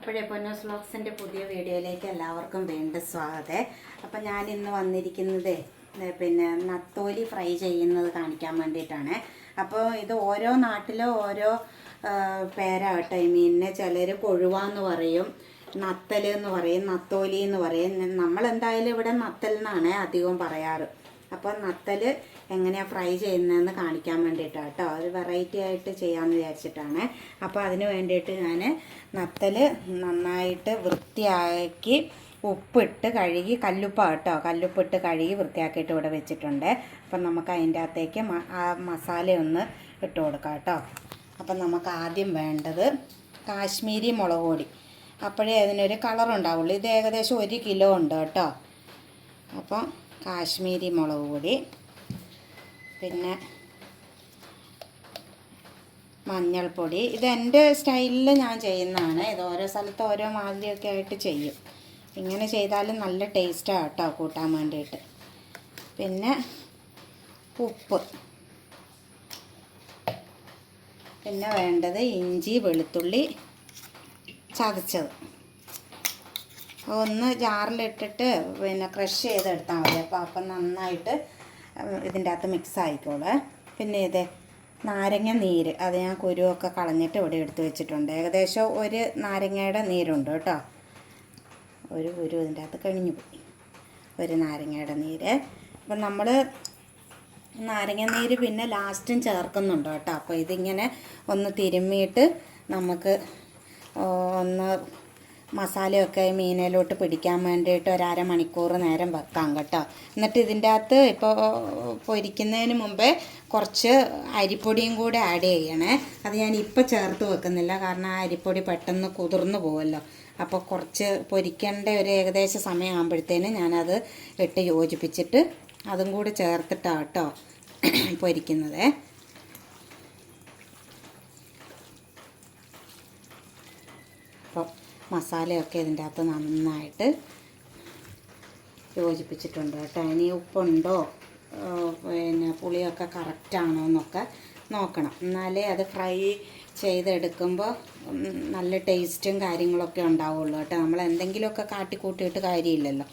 അപ്പോഴേ പൊന്നോസ് വ്ലോഗ്സിൻ്റെ പുതിയ വീഡിയോയിലേക്ക് എല്ലാവർക്കും വീണ്ടും സ്വാഗതം. അപ്പം ഞാൻ ഇന്ന് വന്നിരിക്കുന്നത് പിന്നെ നത്തോലി ഫ്രൈ ചെയ്യുന്നത് കാണിക്കാൻ വേണ്ടിയിട്ടാണ്. അപ്പോൾ ഇത് ഓരോ നാട്ടിലും ഓരോ പേരാകട്ടെ ഈ മീനിനെ. ചിലർ കൊഴുവാന്ന് പറയും, നത്തൽ എന്ന് പറയും, നത്തോലി എന്ന് പറയും. നമ്മളെന്തായാലും ഇവിടെ നത്തൽ എന്നാണ് അധികം പറയാറ്. അപ്പോൾ നത്തൽ എങ്ങനെയാണ് ഫ്രൈ ചെയ്യുന്നതെന്ന് കാണിക്കാൻ വേണ്ടിയിട്ടാണ് കേട്ടോ. ഒരു വെറൈറ്റി ആയിട്ട് ചെയ്യാമെന്ന് വിചാരിച്ചിട്ടാണ്. അപ്പോൾ അതിന് വേണ്ടിയിട്ട് ഞാൻ നത്തൽ നന്നായിട്ട് വൃത്തിയാക്കി ഉപ്പിട്ട് കഴുകി, കല്ലുപ്പാണ് കേട്ടോ, കല്ലുപ്പിട്ട് കഴുകി വൃത്തിയാക്കിയിട്ട് ഇവിടെ വെച്ചിട്ടുണ്ട്. അപ്പം നമുക്ക് അതിൻ്റെ അകത്തേക്ക് ആ മസാലയൊന്ന് ഇട്ട് കൊടുക്കാം കേട്ടോ. അപ്പം നമുക്ക് ആദ്യം വേണ്ടത് കാശ്മീരി മുളക് പൊടി. അപ്പോഴേ അതിനൊരു കളറുണ്ടാവുള്ളൂ. ഇത് ഏകദേശം 1 കിലോ ഉണ്ട് കേട്ടോ. അപ്പം കാശ്മീരി മുളക് പൊടി, പിന്നെ മഞ്ഞൾപ്പൊടി. ഇത് എൻ്റെ സ്റ്റൈലിൽ ഞാൻ ചെയ്യുന്നതാണ്. ഇത് ഓരോ സ്ഥലത്ത് ഓരോ മാതിരിയൊക്കെ ആയിട്ട് ചെയ്യും. ഇങ്ങനെ ചെയ്താലും നല്ല ടേസ്റ്റാണ് കേട്ടോ കൂട്ടാൻ വേണ്ടിയിട്ട്. പിന്നെ ഉപ്പ്, പിന്നെ വേണ്ടത് ഇഞ്ചി വെളുത്തുള്ളി ചതച്ചത്. ഒന്ന് ജാറിലിട്ടിട്ട് പിന്നെ ക്രഷ് ചെയ്തെടുത്താൽ മതി. അപ്പം നന്നായിട്ട് ഇതിൻ്റെ അകത്ത് മിക്സ് ആയിക്കോളെ. പിന്നെ ഇത് നാരങ്ങ നീര്, അത് ഞാൻ കുരുവൊക്കെ കളഞ്ഞിട്ട് ഇവിടെ എടുത്ത് വെച്ചിട്ടുണ്ട്. ഏകദേശം 1 നാരങ്ങയുടെ നീരുണ്ട് കേട്ടോ. ഒരു കുരു ഇതിൻ്റെ അകത്ത് കഴിഞ്ഞു പോയി. 1 നാരങ്ങയുടെ നീര്. അപ്പം നമ്മൾ നാരങ്ങ നീര് പിന്നെ ലാസ്റ്റും ചേർക്കുന്നുണ്ട് കേട്ടോ. അപ്പോൾ ഇതിങ്ങനെ ഒന്ന് തിരുമ്മിയിട്ട് നമുക്ക് ഒന്ന് മസാലയൊക്കെ മീനിലോട്ട് പിടിക്കാൻ വേണ്ടിയിട്ട് 1/2 മണിക്കൂർ നേരം വെക്കാം കേട്ടോ. എന്നിട്ട് ഇതിൻ്റെ അകത്ത് ഇപ്പോൾ പൊരിക്കുന്നതിന് മുമ്പേ കുറച്ച് അരിപ്പൊടിയും കൂടെ ആഡ് ചെയ്യണേ. അത് ഞാൻ ഇപ്പോൾ ചേർത്ത് വെക്കുന്നില്ല, കാരണം ആ അരിപ്പൊടി പെട്ടെന്ന് കുതിർന്നു പോകുമല്ലോ. അപ്പോൾ കുറച്ച് പൊരിക്കേണ്ട ഒരു ഏകദേശ സമയമാകുമ്പോഴത്തേന് ഞാനത് ഇട്ട് യോജിപ്പിച്ചിട്ട് അതും കൂടി ചേർത്തിട്ടാണ് കേട്ടോ പൊരിക്കുന്നത്. അപ്പോൾ മസാലയൊക്കെ ഇതിൻ്റെ അകത്ത് നന്നായിട്ട് യോജിപ്പിച്ചിട്ടുണ്ട് കേട്ടോ. ഇനി ഉപ്പുണ്ടോ പിന്നെ പുളിയൊക്കെ കറക്റ്റാണോ എന്നൊക്കെ നോക്കണം. എന്നാലേ അത് ഫ്രൈ ചെയ്തെടുക്കുമ്പോൾ നല്ല ടേസ്റ്റും കാര്യങ്ങളൊക്കെ ഉണ്ടാവുള്ളൂ കേട്ടോ. നമ്മൾ എന്തെങ്കിലുമൊക്കെ കാട്ടിക്കൂട്ടിയിട്ട് കാര്യമില്ലല്ലോ.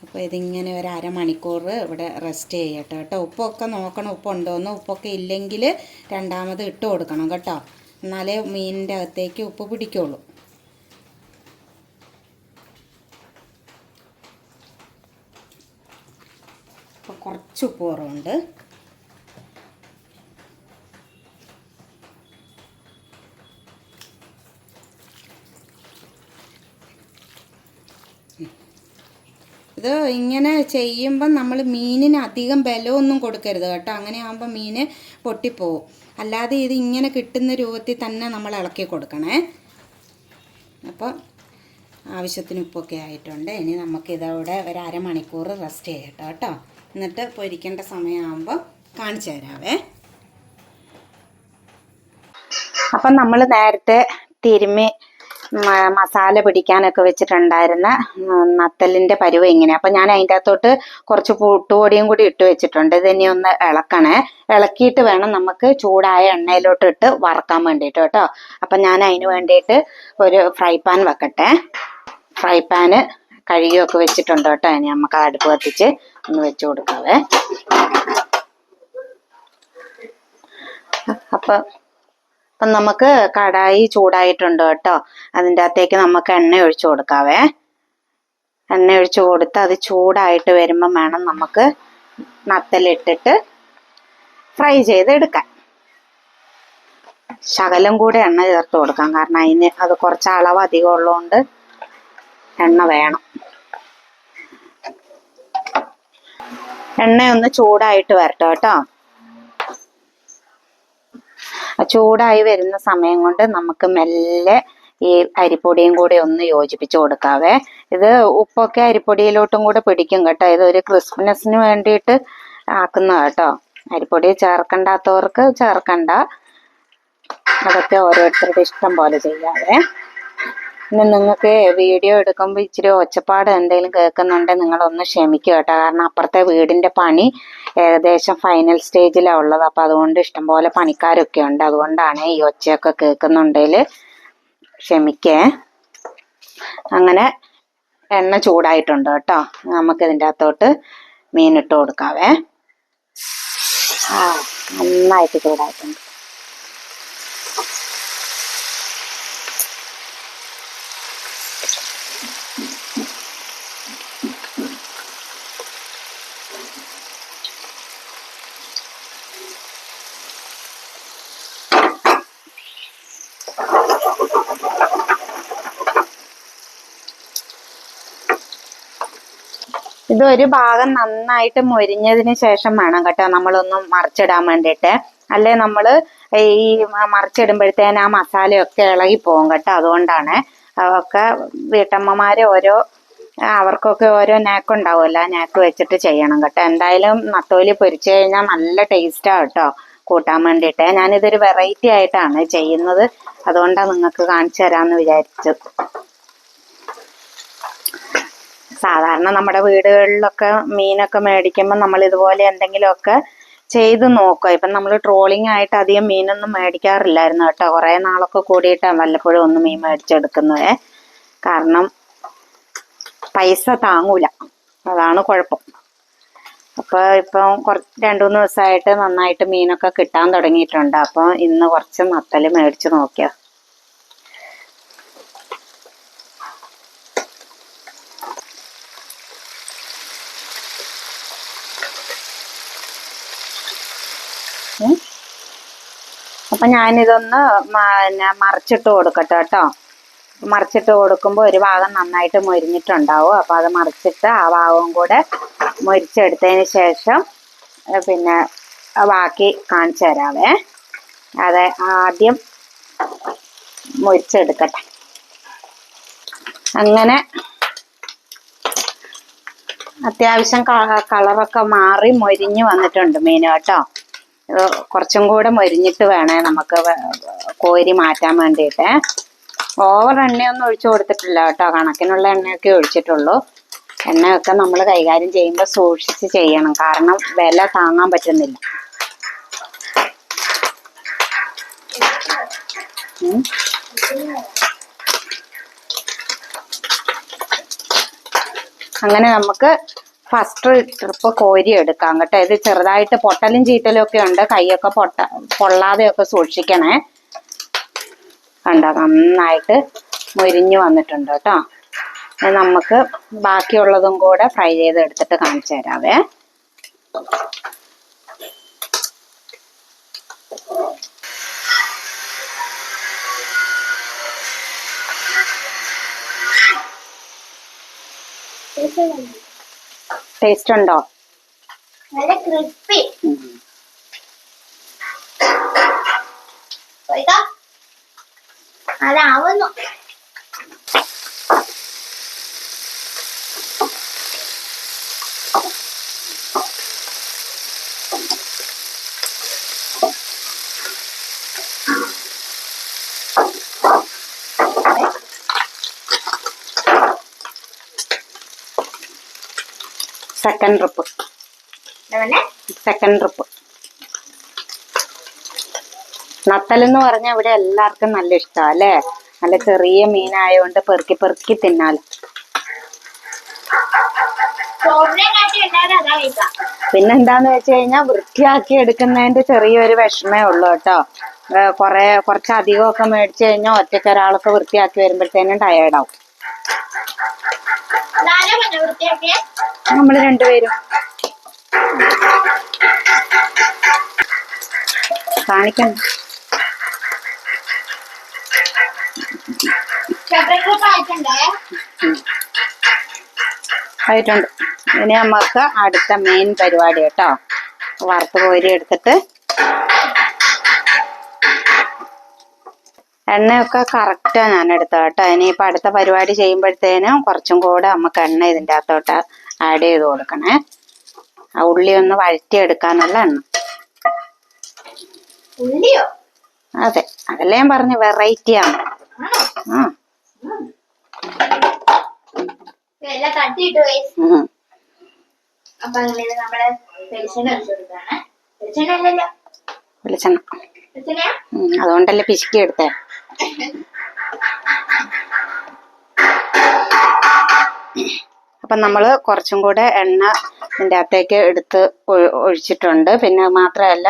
അപ്പോൾ ഇതിങ്ങനെ 1/2 മണിക്കൂർ ഇവിടെ റെസ്റ്റ് ചെയ്യട്ടെ കേട്ടോ. ഉപ്പൊക്കെ നോക്കണം, ഉപ്പുണ്ടോയെന്ന്. ഉപ്പൊക്കെ ഇല്ലെങ്കിൽ രണ്ടാമത് ഇട്ട് കൊടുക്കണം കേട്ടോ. എന്നാലേ മീനിൻ്റെ അകത്തേക്ക് ഉപ്പ് പിടിക്കുള്ളൂ. അപ്പോൾ കുറച്ച് ഉപ്പ് കുറവുണ്ട്. ഇത് ഇങ്ങനെ ചെയ്യുമ്പം നമ്മൾ മീനിന് അധികം ബലമൊന്നും കൊടുക്കരുത് കേട്ടോ. അങ്ങനെ ആകുമ്പോൾ മീൻ പൊട്ടിപ്പോവും. അല്ലാതെ ഇത് ഇങ്ങനെ കിട്ടുന്ന രൂപത്തിൽ തന്നെ നമ്മൾ ഇളക്കി കൊടുക്കണേ. അപ്പോൾ ആവശ്യത്തിന് ഉപ്പൊക്കെ ആയിട്ടുണ്ട്. ഇനി നമുക്കിതവിടെ 1/2 മണിക്കൂർ റെസ്റ്റ് ചെയ്യട്ടോ കേട്ടോ. എന്നിട്ട് പൊരിക്കേണ്ട സമയമാകുമ്പോൾ കാണിച്ചു തരാവേ. അപ്പം നമ്മൾ നേരത്തെ തിരുമ്മി മസാല പിടിക്കാനൊക്കെ വെച്ചിട്ടുണ്ടായിരുന്ന നത്തലിൻ്റെ പരുവ ഇങ്ങനെ. അപ്പം ഞാൻ അതിൻ്റെ അകത്തോട്ട് കുറച്ച് പുട്ടുപൊടിയും കൂടി ഇട്ട് വെച്ചിട്ടുണ്ട്. ഇതിനി ഒന്ന് ഇളക്കണേ. ഇളക്കിയിട്ട് വേണം നമുക്ക് ചൂടായ എണ്ണയിലോട്ട് ഇട്ട് വറക്കാൻ വേണ്ടിയിട്ട് കേട്ടോ. അപ്പം ഞാൻ അതിന് വേണ്ടിയിട്ട് ഒരു ഫ്രൈ പാൻ വെക്കട്ടെ. ഫ്രൈ പാന് കഴുകിയൊക്കെ വെച്ചിട്ടുണ്ട് കേട്ടോ. ഇനി നമുക്ക് അടുപ്പ് കത്തിച്ച് ഒന്ന് വെച്ച് കൊടുക്കാവേ. അപ്പം നമുക്ക് കടായി ചൂടായിട്ടുണ്ട് കേട്ടോ. അതിൻ്റെ അകത്തേക്ക് നമുക്ക് എണ്ണ ഒഴിച്ചു കൊടുക്കാവേ. എണ്ണ ഒഴിച്ചു കൊടുത്ത് അത് ചൂടായിട്ട് വരുമ്പം വേണം നമുക്ക് നത്തലിട്ടിട്ട് ഫ്രൈ ചെയ്തെടുക്കാൻ. ശകലം കൂടെ എണ്ണ ചേർത്ത് കൊടുക്കാം, കാരണം അതിന് അത് കുറച്ച് അളവ് അധികം ഉള്ളതുകൊണ്ട് എണ്ണ വേണം. എണ്ണ ഒന്ന് ചൂടായിട്ട് വരട്ടെ കേട്ടോ. ചൂടായി വരുന്ന സമയം കൊണ്ട് നമുക്ക് മെല്ലെ ഈ അരിപ്പൊടിയും കൂടെ ഒന്ന് യോജിപ്പിച്ച് കൊടുക്കാവേ. ഇത് ഉപ്പൊക്കെ അരിപ്പൊടിയിലോട്ടും കൂടെ പിടിക്കും കേട്ടോ. ഇതൊരു ക്രിസ്പിനെസ്സിന് വേണ്ടിയിട്ട് ആക്കുന്ന കേട്ടോ. അരിപ്പൊടി ചേർക്കണ്ടാത്തവർക്ക് ചേർക്കണ്ട. അതൊക്കെ ഓരോരുത്തരുടെ ഇഷ്ടം പോലെ ചെയ്യാവേ. ഇനി നിങ്ങൾക്ക് വീഡിയോ എടുക്കുമ്പോൾ ഇച്ചിരി ഒച്ചപ്പാട് എന്തെങ്കിലും കേൾക്കുന്നുണ്ടെങ്കിൽ നിങ്ങളൊന്ന് ക്ഷമിക്കുക കേട്ടോ. കാരണം അപ്പുറത്തെ വീടിൻ്റെ പണി ഏകദേശം ഫൈനൽ സ്റ്റേജിലാണ് ഉള്ളത്. അപ്പോൾ അതുകൊണ്ട് ഇഷ്ടംപോലെ പണിക്കാരൊക്കെ ഉണ്ട്. അതുകൊണ്ടാണ് ഈ ഒച്ചയൊക്കെ കേൾക്കുന്നുണ്ടെങ്കിൽ ക്ഷമിക്കേ. അങ്ങനെ എണ്ണ ചൂടായിട്ടുണ്ട് കേട്ടോ. നമുക്കിതിൻ്റെ അകത്തോട്ട് മീനിട്ട് കൊടുക്കാവേ. നന്നായിട്ട് ചൂടായിട്ടുണ്ട്. ഇതൊരു ഭാഗം നന്നായിട്ട് മൊരിഞ്ഞതിന് ശേഷം വേണം കേട്ടോ നമ്മളൊന്നും മറിച്ചിടാൻ വേണ്ടിയിട്ട്. അല്ലെ നമ്മൾ ഈ മറിച്ചിടുമ്പോഴത്തേന് ആ മസാലയൊക്കെ ഇളകി പോകും കേട്ടോ. അതുകൊണ്ടാണ് അതൊക്കെ വീട്ടമ്മമാര് അവർക്കൊക്കെ ഓരോ നാക്കുണ്ടാവുമല്ലോ, ആ നാക്ക് വെച്ചിട്ട് ചെയ്യണം കേട്ടോ. എന്തായാലും നത്തോലി പൊരിച്ചു കഴിഞ്ഞാൽ നല്ല ടേസ്റ്റാണ് കേട്ടോ കൂട്ടാൻ വേണ്ടിയിട്ട്. ഞാനിതൊരു വെറൈറ്റി ആയിട്ടാണ് ചെയ്യുന്നത്, അതുകൊണ്ടാണ് നിങ്ങൾക്ക് കാണിച്ചു തരാമെന്ന് വിചാരിച്ചു. സാധാരണ നമ്മുടെ വീടുകളിലൊക്കെ മീനൊക്കെ മേടിക്കുമ്പോൾ നമ്മൾ ഇതുപോലെ എന്തെങ്കിലുമൊക്കെ ചെയ്ത് നോക്കുക. ഇപ്പം നമ്മൾ ട്രോളിംഗ് ആയിട്ട് അധികം മീനൊന്നും മേടിക്കാറില്ലായിരുന്നു കേട്ടോ. കുറേ നാളൊക്കെ കൂടിയിട്ടാണ് വല്ലപ്പോഴും ഒന്ന് മീൻ മേടിച്ചെടുക്കുന്നത്. കാരണം പൈസ താങ്ങൂല, അതാണ് കുഴപ്പം. അപ്പോൾ ഇപ്പം 2-3 ദിവസമായിട്ട് നന്നായിട്ട് മീനൊക്കെ കിട്ടാൻ തുടങ്ങിയിട്ടുണ്ട്. അപ്പോൾ ഇന്ന് കുറച്ച് നത്തൽ മേടിച്ച് നോക്കിയാ. അപ്പൊ ഞാനിതൊന്ന് മറിച്ചിട്ട് കൊടുക്കട്ടെ കേട്ടോ. മറിച്ചിട്ട് കൊടുക്കുമ്പോൾ ഒരു ഭാഗം നന്നായിട്ട് മൊരിഞ്ഞിട്ടുണ്ടാവും. അപ്പൊ അത് മറിച്ചിട്ട് ആ ഭാഗവും കൂടെ മൊരിച്ചെടുത്തതിന് ശേഷം പിന്നെ ബാക്കി കാണിച്ചു തരാവേ. അത് ആദ്യം മൊരിച്ചെടുക്കട്ടെ. അങ്ങനെ അത്യാവശ്യം കളറൊക്കെ മാറി മൊരിഞ്ഞു വന്നിട്ടുണ്ട് മീൻ കേട്ടോ. കുറച്ചും കൂടെ മൊരിഞ്ഞിട്ട് വേണേ നമുക്ക് കോരി മാറ്റാൻ വേണ്ടിയിട്ട്. ഓവർ എണ്ണയൊന്നും ഒഴിച്ചു കൊടുത്തിട്ടില്ല കേട്ടോ, കണക്കിനുള്ള എണ്ണയൊക്കെ ഒഴിച്ചിട്ടുള്ളൂ. എണ്ണയൊക്കെ നമ്മൾ കൈകാര്യം ചെയ്യുമ്പോൾ സൂക്ഷിച്ച് ചെയ്യണം, കാരണം വില താങ്ങാൻ പറ്റുന്നില്ല. അങ്ങനെ നമുക്ക് ഫസ്റ്റ് ട്രിപ്പ് കോരി എടുക്കാം കേട്ടോ. ഇത് ചെറുതായിട്ട് പൊട്ടലും ചീറ്റലും ഒക്കെ ഉണ്ട്, കൈയൊക്കെ പൊള്ളാതെയൊക്കെ സൂക്ഷിക്കണേ. കണ്ടോ, നന്നായിട്ട് മൊരിഞ്ഞു വന്നിട്ടുണ്ട് കേട്ടോ. നമുക്ക് ബാക്കിയുള്ളതും കൂടെ ഫ്രൈ ചെയ്ത് എടുത്തിട്ട് കാണിച്ചു തരാവേ. ടേസ്റ്റ് ഉണ്ടോ? നല്ല ക്രിസ്പി. അതാവുന്നു. Second trip. നത്തലെന്ന് പറഞ്ഞാൽ ഇവിടെ എല്ലാവർക്കും നല്ല ഇഷ്ടമാണ് അല്ലേ. നല്ല ചെറിയ മീനായോണ്ട് പെറുക്കി പെറുക്കി തിന്നാലോ. പിന്നെന്താന്ന് വെച്ച് കഴിഞ്ഞാൽ വൃത്തിയാക്കി എടുക്കുന്നതിന്റെ ചെറിയൊരു വിഷമേ ഉള്ളൂ കേട്ടോ. കുറച്ചധികമൊക്കെ മേടിച്ചു കഴിഞ്ഞാൽ ഒറ്റയ്ക്ക് ഒരാളൊക്കെ വൃത്തിയാക്കി വരുമ്പോഴത്തേനും ടയേർഡാവും. നമ്മള് രണ്ടുപേരും. കാണിക്കണം. ആയിട്ടുണ്ട്. ഇനി നമുക്ക് അടുത്ത മെയിൻ പരിപാടി കേട്ടോ. വറുത്ത് കോരി എടുത്തിട്ട് എണ്ണയൊക്കെ കറക്റ്റാ ഞാൻ എടുത്തത് കേട്ടോ. ഇനിയിപ്പോൾ അടുത്ത പരിപാടി ചെയ്യുമ്പോഴത്തേനും കുറച്ചും കൂടെ നമുക്ക് എണ്ണ ഇതിൻ്റെ അകത്തോട്ട് ആഡ് ചെയ്ത് കൊടുക്കണേ. ആ ഉള്ളി ഒന്ന് വഴറ്റിയെടുക്കാനുള്ള എണ്ണ. ഉള്ളിയോ? അതെ, അതല്ലേ ഞാൻ പറഞ്ഞു, വെറൈറ്റിയാണ്. വെളിച്ചെണ്ണ. അതുകൊണ്ടല്ലേ പിശുക്കി എടുത്തേ. അപ്പം നമ്മൾ കുറച്ചും കൂടെ എണ്ണ ഇതിൻ്റെ അകത്തേക്ക് എടുത്ത് ഒഴിച്ചിട്ടുണ്ട്. പിന്നെ മാത്രമല്ല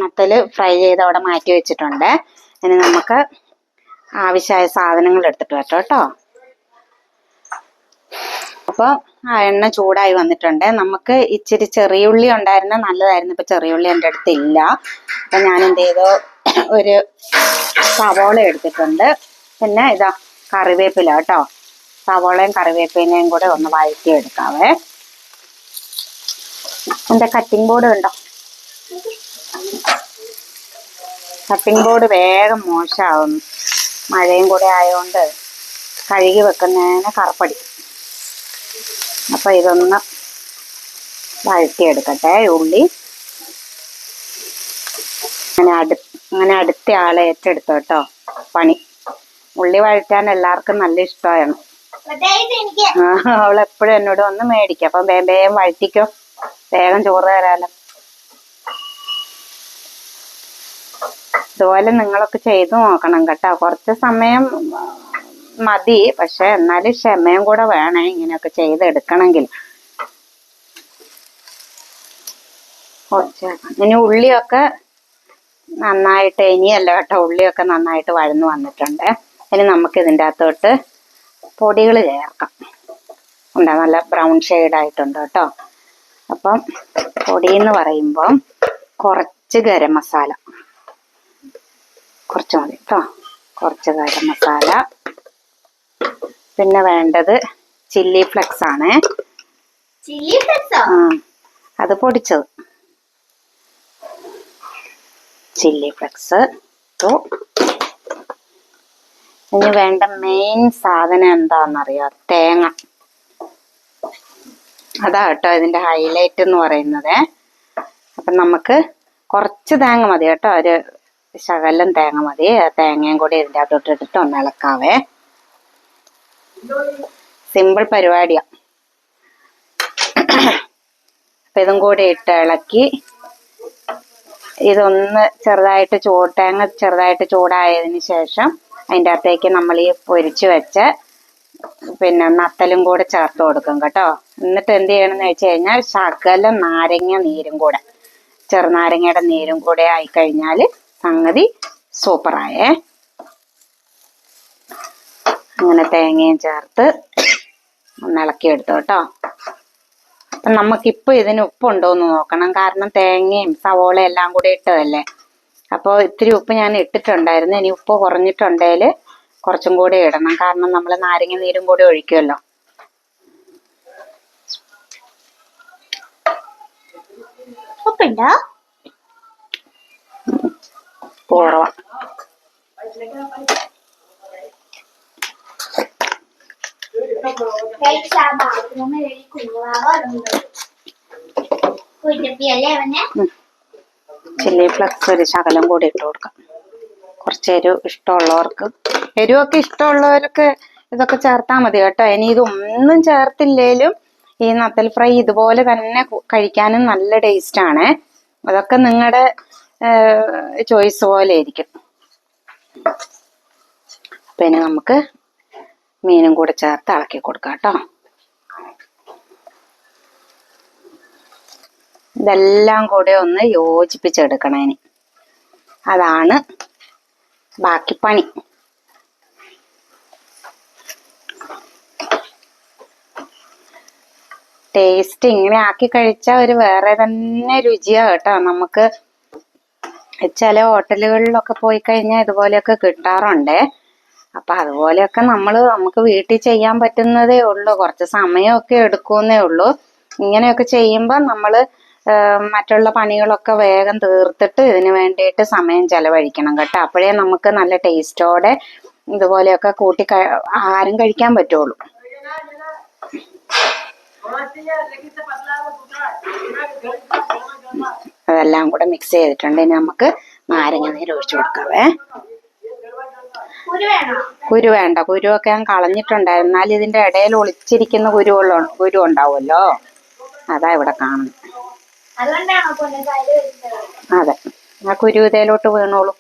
നത്തൽ ഫ്രൈ ചെയ്ത് അവിടെ മാറ്റി വെച്ചിട്ടുണ്ട്. ഇനി നമുക്ക് ആവശ്യമായ സാധനങ്ങൾ എടുത്തിട്ട് വരട്ടോ കേട്ടോ. അപ്പോൾ ആ എണ്ണ ചൂടായി വന്നിട്ടുണ്ട്. നമുക്ക് ഇച്ചിരി ചെറിയുള്ളി ഉണ്ടായിരുന്ന നല്ലതായിരുന്നു. ഇപ്പം ചെറിയുള്ളി എൻ്റെ അടുത്ത് ഇല്ല. അപ്പം ഞാൻ എന്ത് ചെയ്തു, ഒരു സവോള എടുത്തിട്ടുണ്ട്. പിന്നെ ഇതാ കറിവേപ്പില കേട്ടോ. സവോളയും കറിവേപ്പിലയും കൂടെ ഒന്ന് വഴറ്റി എടുക്കാവേ. എൻ്റെ കട്ടിംഗ് ബോർഡ് ഉണ്ടോ? കട്ടിംഗ് ബോർഡ് വേഗം മോശമാവും. മഴയും കൂടെ ആയതുകൊണ്ട് കഴുകി വെക്കുന്നതിന് കറുപ്പടി. അപ്പം ഇതൊന്ന് വഴറ്റിയെടുക്കട്ടെ ഉള്ളി. അങ്ങനെ അടുത്ത ആളെ ഏറ്റെടുത്തു കേട്ടോ പണി. ഉള്ളി വഴറ്റാൻ എല്ലാവർക്കും നല്ല ഇഷ്ടമാണ്. അവളെപ്പോഴും എന്നോട് ഒന്ന് മേടിക്കും. അപ്പം വേഗം വഴറ്റിക്കോ, വേഗം ചോറ് തരാലോ. ഇതുപോലെ നിങ്ങളൊക്കെ ചെയ്തു നോക്കണം കേട്ടോ. കുറച്ച് സമയം മതി, പക്ഷെ എന്നാലും ക്ഷമയും കൂടെ വേണേ ഇങ്ങനെയൊക്കെ ചെയ്തെടുക്കണമെങ്കിൽ. ഇനി ഉള്ളിയൊക്കെ നന്നായിട്ട്, ഇനിയല്ല കേട്ടോ, ഉള്ളിയൊക്കെ നന്നായിട്ട് വഴന്നു വന്നിട്ടുണ്ട്. ഇനി നമുക്ക് ഇതിൻ്റെ അകത്തോട്ട് പൊടികൾ ചേർക്കാം. ഉണ്ടാ നല്ല ബ്രൗൺ ഷെയ്ഡായിട്ടുണ്ട് കേട്ടോ. അപ്പം പൊടി എന്ന് പറയുമ്പം കുറച്ച് ഗരം മസാല, കുറച്ച് മതി കേട്ടോ, കുറച്ച് ഗരം മസാല. പിന്നെ വേണ്ടത് ചില്ലി ഫ്ലെക്സ് ആണ്. അത് പൊടിച്ചത് ചില്ലി ഫ്ലെക്സ്. ഇനി വേണ്ട മെയിൻ സാധനം എന്താണെന്നറിയോ? തേങ്ങ. അതാ കേട്ടോ ഇതിൻ്റെ ഹൈലൈറ്റ് എന്ന് പറയുന്നത്. അപ്പം നമുക്ക് കുറച്ച് തേങ്ങ മതി കേട്ടോ, ഒരു ശകലം തേങ്ങ മതി. തേങ്ങയും കൂടി ഇതിൻ്റെ അകത്തോട്ട് ഇട്ടിട്ട് ഒന്ന് ഇളക്കാവേ. സിമ്പിൾ പരിപാടിയാ. അപ്പം ഇതും കൂടി ഇട്ട് ഇളക്കി ഇതൊന്ന് ചെറുതായിട്ട് തേങ്ങ ചെറുതായിട്ട് ചൂടായതിന് ശേഷം അതിൻ്റെ അകത്തേക്ക് നമ്മൾ ഈ പൊരിച്ച് വെച്ച പിന്നെ നത്തലും കൂടെ ചേർത്ത് കൊടുക്കും കേട്ടോ. എന്നിട്ട് എന്ത് ചെയ്യണമെന്ന് വെച്ച് കഴിഞ്ഞാൽ ശകലം നാരങ്ങ നീരും കൂടെ, ചെറുനാരങ്ങയുടെ നീരും കൂടെ ആയിക്കഴിഞ്ഞാൽ സംഗതി സൂപ്പറായേ. അങ്ങനെ തേങ്ങയും ചേർത്ത് ഒന്ന് ഇളക്കിയെടുത്തു കേട്ടോ. അപ്പം നമുക്കിപ്പോൾ ഇതിന് ഉപ്പുണ്ടോ എന്ന് നോക്കണം. കാരണം തേങ്ങയും സവോളയും എല്ലാം കൂടി ഇട്ടതല്ലേ. അപ്പോൾ ഇത്തിരി ഉപ്പ് ഞാൻ ഇട്ടിട്ടുണ്ടായിരുന്നു. ഇനി ഉപ്പ് കുറഞ്ഞിട്ടുണ്ടെങ്കിൽ കുറച്ചും കൂടി ഇടണം. കാരണം നമ്മൾ നാരങ്ങ നീരും കൂടി ഒഴിക്കുമല്ലോ. ഉപ്പുണ്ടോ? കുറവാ. ചില്ലി ഫ്ലക്സ് ഒരു ശകലം കൂടി ഇട്ട് കൊടുക്കാം. കുറച്ച് എരിവ് ഇഷ്ടമുള്ളവർക്ക്, എരിവൊക്കെ ഇഷ്ടമുള്ളവർക്ക് ഇതൊക്കെ ചേർത്താൽ മതി കേട്ടോ. ഇനി ഇതൊന്നും ചേർത്തില്ലേലും ഈ നത്തൽ ഫ്രൈ ഇതുപോലെ തന്നെ കഴിക്കാനും നല്ല ടേസ്റ്റാണ്. അതൊക്കെ നിങ്ങളുടെ ചോയ്സ് പോലെ ഇരിക്കും. പിന്നെ നമുക്ക് മീനും കൂടെ ചേർത്ത് ഇളക്കി കൊടുക്കാം കേട്ടോ. ഇതെല്ലാം കൂടെ ഒന്ന് യോജിപ്പിച്ചെടുക്കണം. ഇനി അതാണ് ബാക്കി പണി. ടേസ്റ്റ് ഇങ്ങനെ ആക്കി കഴിച്ചാൽ ഒരു വേറെ തന്നെ രുചിയാ കേട്ടോ. നമുക്ക് ചില ഹോട്ടലുകളിലൊക്കെ പോയി കഴിഞ്ഞാൽ ഇതുപോലെയൊക്കെ കിട്ടാറുണ്ട്. അപ്പൊ അതുപോലെയൊക്കെ നമുക്ക് വീട്ടിൽ ചെയ്യാൻ പറ്റുന്നതേ ഉള്ളൂ. കുറച്ച് സമയമൊക്കെ എടുക്കുന്നേ ഉള്ളൂ. ഇങ്ങനെയൊക്കെ ചെയ്യുമ്പോൾ നമ്മൾ മറ്റുള്ള പണികളൊക്കെ വേഗം തീർത്തിട്ട് ഇതിന് വേണ്ടിയിട്ട് സമയം ചെലവഴിക്കണം കേട്ടോ. അപ്പോഴേ നമുക്ക് നല്ല ടേസ്റ്റോടെ ഇതുപോലെയൊക്കെ കൂട്ടി ആഹാരം കഴിക്കാൻ പറ്റുള്ളൂ. അതെല്ലാം കൂടെ മിക്സ് ചെയ്തിട്ടുണ്ട്. ഇനി നമുക്ക് നാരങ്ങ നീര് ഒഴിച്ചു കൊടുക്കാവേ. കുരു വേണ്ട, കുരുവൊക്കെ ഞാൻ കളഞ്ഞിട്ടുണ്ടായിരുന്നു. എന്നാൽ ഇതിന്റെ ഇടയിൽ ഒളിച്ചിരിക്കുന്ന കുരു ഉണ്ടാവുമല്ലോ, അതാ ഇവിടെ കാണുന്നത്. അതെ, ആ കുരു ഇതിലോട്ട് വീണോളൂ.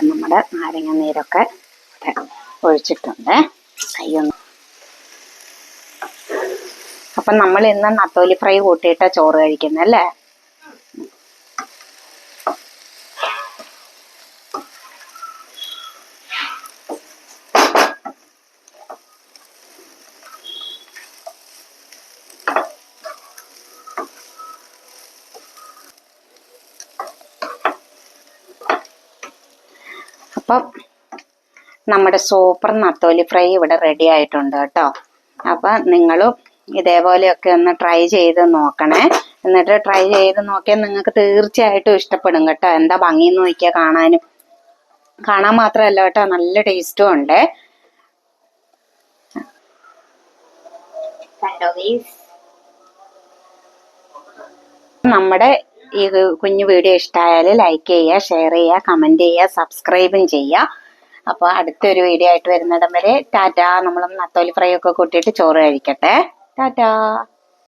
അപ്പം നമ്മുടെ നാരങ്ങ നീരൊക്കെ ഒഴിച്ചിട്ടുണ്ട്. കൈയൊന്ന് അപ്പം നമ്മൾ ഇന്ന് നത്തോലി ഫ്രൈ കൂട്ടിയിട്ട ചോറ് കഴിക്കുന്നല്ലേ. അപ്പം നമ്മുടെ സൂപ്പർ നത്തോലി ഫ്രൈ ഇവിടെ റെഡി ആയിട്ടുണ്ട് കേട്ടോ. അപ്പം നിങ്ങളും ഇതേപോലെയൊക്കെ ഒന്ന് ട്രൈ ചെയ്ത് നോക്കണേ. എന്നിട്ട് ട്രൈ ചെയ്ത് നോക്കിയാൽ നിങ്ങൾക്ക് തീർച്ചയായിട്ടും ഇഷ്ടപ്പെടും കേട്ടോ. എന്താ ഭംഗിന്ന് നോക്കിയാൽ കാണാൻ മാത്രമല്ല കേട്ടോ, നല്ല ടേസ്റ്റും ഉണ്ട്. നമ്മുടെ ഈ കുഞ്ഞു വീഡിയോ ഇഷ്ടമായാൽ ലൈക്ക് ചെയ്യുക, ഷെയർ ചെയ്യുക, കമന്റ് ചെയ്യുക, സബ്സ്ക്രൈബും ചെയ്യുക. അപ്പോൾ അടുത്തൊരു വീഡിയോ ആയിട്ട് വരുന്നിടം വരെ ടാറ്റാ. നമ്മൾ നത്തോലി ഫ്രൈ ഒക്കെ കൂട്ടിയിട്ട് ചോറ് കഴിക്കട്ടെ. ടാറ്റാ.